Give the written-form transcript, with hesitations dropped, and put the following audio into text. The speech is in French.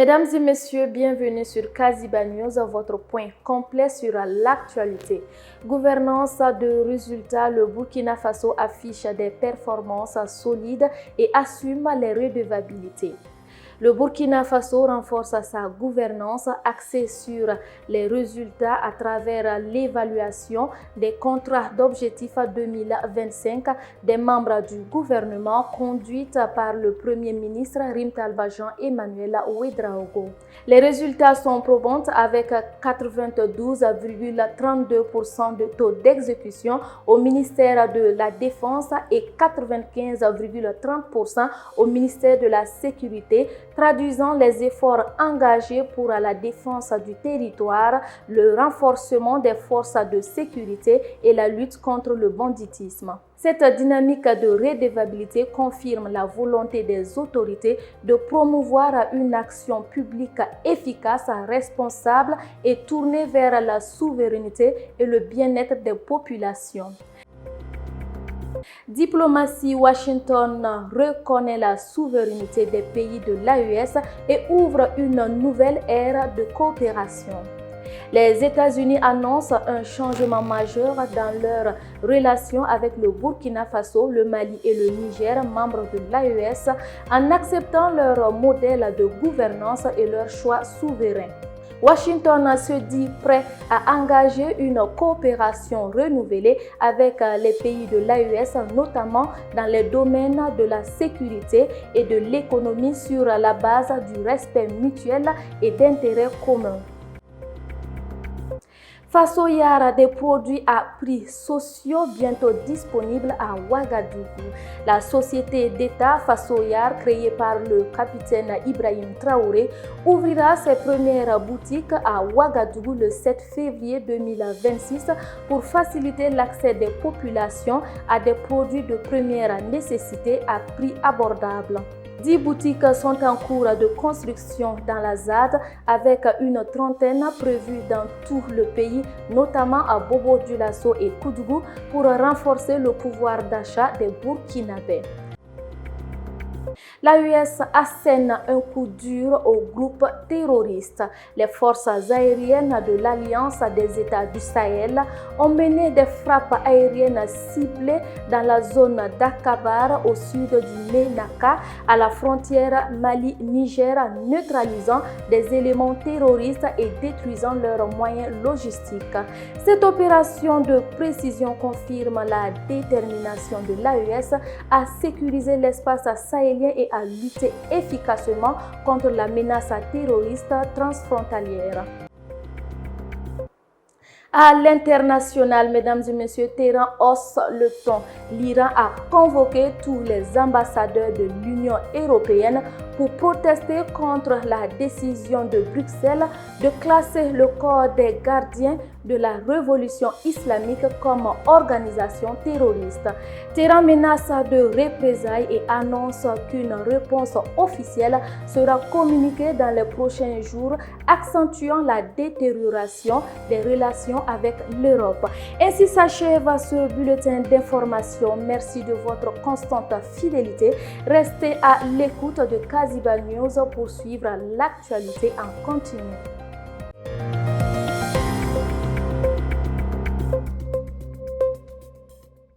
Mesdames et messieurs, bienvenue sur Kaziba News, votre point complet sur l'actualité. Gouvernance de résultats, le Burkina Faso affiche des performances solides et assume les redevabilités. Le Burkina Faso renforce sa gouvernance axée sur les résultats à travers l'évaluation des contrats d'objectifs 2025 des membres du gouvernement conduite par le Premier ministre Rim Talba Jean-Emmanuel Ouédraogo. Les résultats sont probants avec 92,32% de taux d'exécution au ministère de la Défense et 95,30% au ministère de la Sécurité, traduisant les efforts engagés pour la défense du territoire, le renforcement des forces de sécurité et la lutte contre le banditisme. Cette dynamique de redevabilité confirme la volonté des autorités de promouvoir une action publique efficace, responsable et tournée vers la souveraineté et le bien-être des populations. Diplomatie, Washington reconnaît la souveraineté des pays de l'AES et ouvre une nouvelle ère de coopération. Les États-Unis annoncent un changement majeur dans leurs relations avec le Burkina Faso, le Mali et le Niger, membres de l'AES, en acceptant leur modèle de gouvernance et leur choix souverain. Washington se dit prêt à engager une coopération renouvelée avec les pays de l'AES, notamment dans les domaines de la sécurité et de l'économie sur la base du respect mutuel et d'intérêts communs. Fasoyar, des produits à prix sociaux bientôt disponibles à Ouagadougou. La société d'État Fasoyar, créée par le capitaine Ibrahim Traoré, ouvrira ses premières boutiques à Ouagadougou le 7 février 2026 pour faciliter l'accès des populations à des produits de première nécessité à prix abordable. 10 boutiques sont en cours de construction dans la ZAD avec une trentaine prévues dans tout le pays, notamment à Bobo-Dioulasso et Koudougou pour renforcer le pouvoir d'achat des Burkinabés. L'AES assène un coup dur au groupe terroriste. Les forces aériennes de l'Alliance des États du Sahel ont mené des frappes aériennes ciblées dans la zone d'Akabar au sud du Ménaka, à la frontière Mali-Niger, neutralisant des éléments terroristes et détruisant leurs moyens logistiques. Cette opération de précision confirme la détermination de l'AES à sécuriser l'espace sahélien et à lutter efficacement contre la menace terroriste transfrontalière. À l'international, mesdames et messieurs, Téhéran hausse le ton. L'Iran a convoqué tous les ambassadeurs de l'Union européenne pour protester contre la décision de Bruxelles de classer le corps des gardiens de la révolution islamique comme organisation terroriste. Téhéran menace de représailles et annonce qu'une réponse officielle sera communiquée dans les prochains jours, accentuant la détérioration des relations avec l'Europe. Ainsi s'achève ce bulletin d'information. Merci de votre constante fidélité. Restez à l'écoute de Kaziba News pour suivre l'actualité en continu.